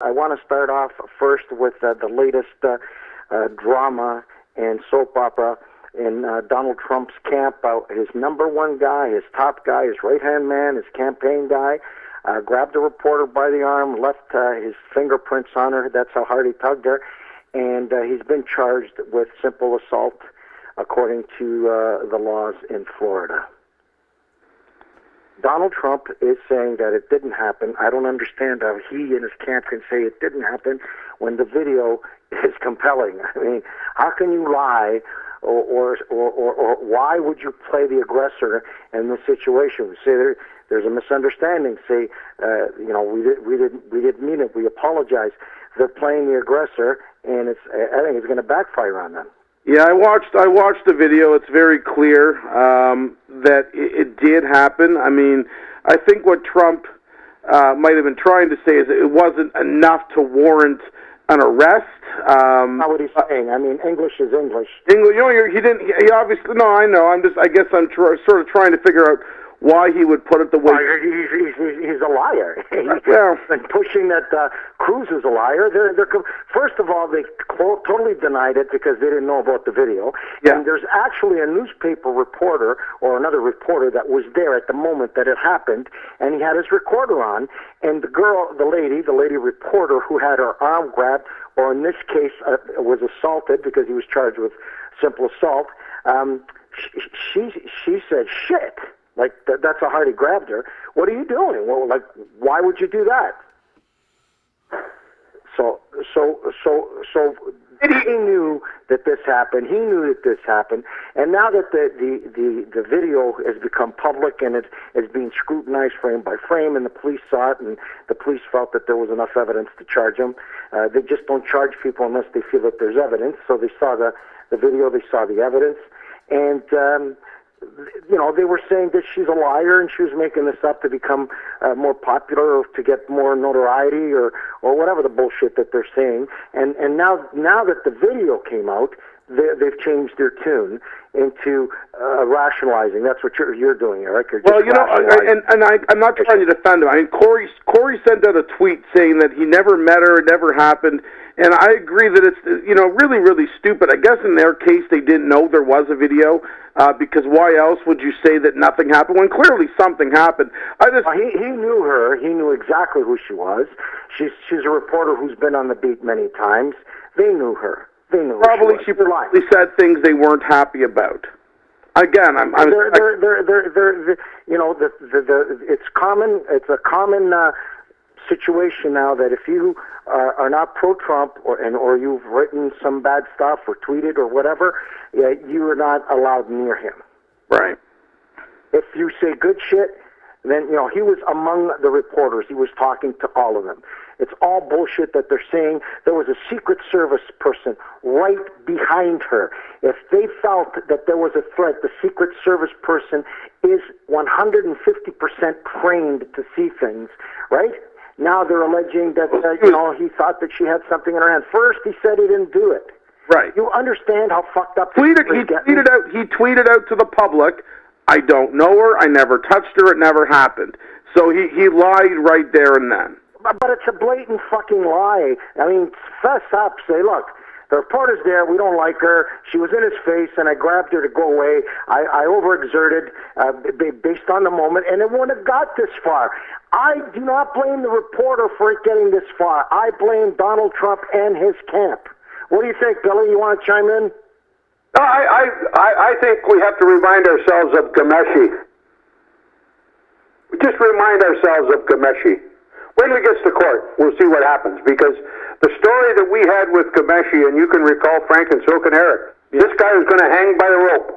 I want to start off first with the latest drama and soap opera in Donald Trump's camp. His number one guy, his top guy, his right-hand man, his campaign guy, grabbed a reporter by the arm, left his fingerprints on her. That's how hard he tugged her. And he's been charged with simple assault, according to the laws in Florida. Donald Trump is saying that it didn't happen. I don't understand how he and his camp can say it didn't happen when the video is compelling. I mean, how can you lie, or why would you play the aggressor in this situation? Say there's a misunderstanding. Say, we didn't mean it. We apologize. They're playing the aggressor, and I think it's going to backfire on them. Yeah, I watched the video. It's very clear that it did happen. I mean, I think what Trump might have been trying to say is that it wasn't enough to warrant an arrest. Not what he's saying. I mean, English is English. English. He didn't. He obviously. No, I know. I guess I'm sort of trying to figure out why he would put it the way. He's a liar. Well, and pushing that Cruz is a liar. First of all, they totally denied it because they didn't know about the video. Yeah. And there's actually a newspaper reporter or another reporter that was there at the moment that it happened, and he had his recorder on. And the lady reporter who had her arm grabbed, or in this case was assaulted because he was charged with simple assault. She said, "Shit." Like, that's how hard he grabbed her. What are you doing? Well, like, why would you do that? So he knew that this happened. He knew that this happened. And now that the video has become public and it's being scrutinized frame by frame, and the police saw it, and the police felt that there was enough evidence to charge him. They just don't charge people unless they feel that there's evidence. So they saw the video, they saw the evidence, and they were saying that she's a liar and she was making this up to become more popular or to get more notoriety or whatever the bullshit that they're saying. And now that the video came out, they've changed their tune into rationalizing. That's what you're doing, Eric. Well, I'm not trying to defend him. I mean, Corey sent out a tweet saying that he never met her, it never happened. And I agree that it's, really, really stupid. I guess in their case they didn't know there was a video, because why else would you say that nothing happened when clearly something happened? He knew her. He knew exactly who she was. She's a reporter who's been on the beat many times. They knew her. They knew she probably said things they weren't happy about. Again, it's common. It's a common situation now that if you are not pro-Trump or you've written some bad stuff or tweeted or whatever, you are not allowed near him. Right. If you say good shit, then he was among the reporters. He was talking to all of them. It's all bullshit that they're saying. There was a Secret Service person right behind her. If they felt that there was a threat, the Secret Service person is 150% trained to see things, right? Now they're alleging that he thought that she had something in her hand. First, he said he didn't do it. Right. You understand how fucked up he tweeted out to the public, "I don't know her. I never touched her. It never happened." So he lied right there and then. But it's a blatant fucking lie. I mean, fess up. Say, look, the reporter's there. We don't like her. She was in his face, and I grabbed her to go away. I overexerted based on the moment, and it wouldn't have got this far. I do not blame the reporter for it getting this far. I blame Donald Trump and his camp. What do you think, Billy? You want to chime in? No, I think we have to remind ourselves of Ghomeshi. We just remind ourselves of Ghomeshi. When we get to court, we'll see what happens, because the story that we had with Ghomeshi, and you can recall Frank and Silk and Eric, this guy was going to hang by a rope.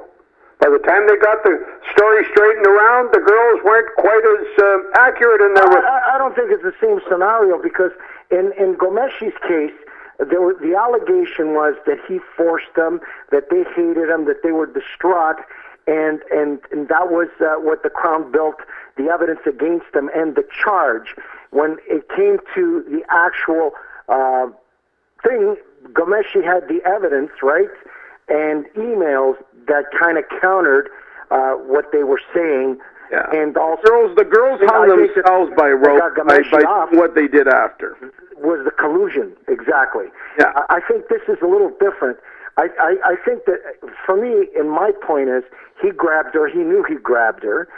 By the time they got the story straightened around, the girls weren't quite as accurate in their... I don't think it's the same scenario, because in Ghomeshi's case, the allegation was that he forced them, that they hated him, that they were distraught, and that was what the Crown built the evidence against him and the charge. When it came to the actual thing, Ghomeshi had the evidence, right, and emails that kind of countered what they were saying. Yeah. And also, the girls hung themselves by rope by what they did after. Was the collusion, exactly. Yeah. I think this is a little different. I think that, for me, and my point is, he grabbed her. He knew he grabbed her.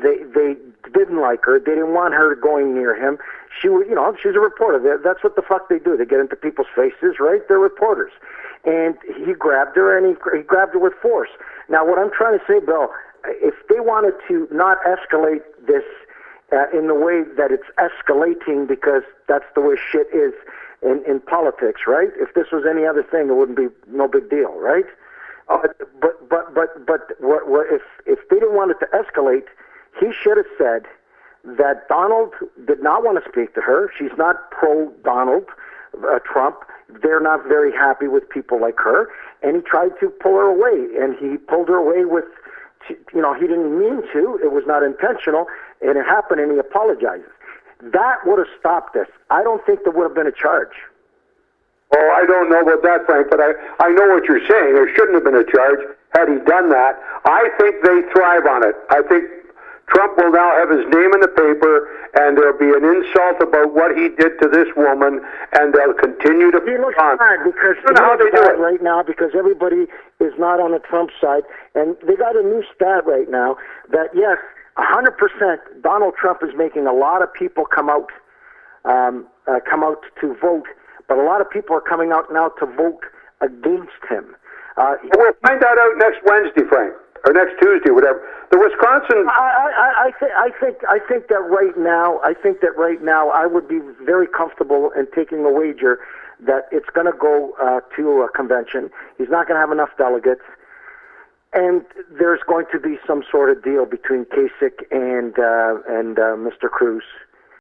They didn't like her. They didn't want her going near him. She was, she's a reporter. That's what the fuck they do. They get into people's faces, right? They're reporters. And he grabbed her, and he grabbed her with force. Now, what I'm trying to say, Bill, if they wanted to not escalate this in the way that it's escalating, because that's the way shit is in politics, right? If this was any other thing, it wouldn't be no big deal, right? But what if they didn't want it to escalate, he should have said that Donald did not want to speak to her. She's not pro-Donald Trump. They're not very happy with people like her, and he tried to pull her away, and he pulled her away with, he didn't mean to. It was not intentional, and it happened, and he apologizes. That would have stopped this. I don't think there would have been a charge. Oh, I don't know about that, Frank, but I know what you're saying. There shouldn't have been a charge had he done that. I think they thrive on it. I think Trump will now have his name in the paper, and there'll be an insult about what he did to this woman, and they'll continue to he looks on. bad because how they do it right now, because everybody is not on the Trump side, and they got a new stat right now that, yes, 100% Donald Trump is making a lot of people come out to vote, but a lot of people are coming out now to vote against him. We'll find that out next Wednesday, Frank, or next Tuesday, whatever. The Wisconsin. I think that right now. I think that right now I would be very comfortable in taking a wager that it's going to go to a convention. He's not going to have enough delegates. And there's going to be some sort of deal between Kasich and Mr. Cruz.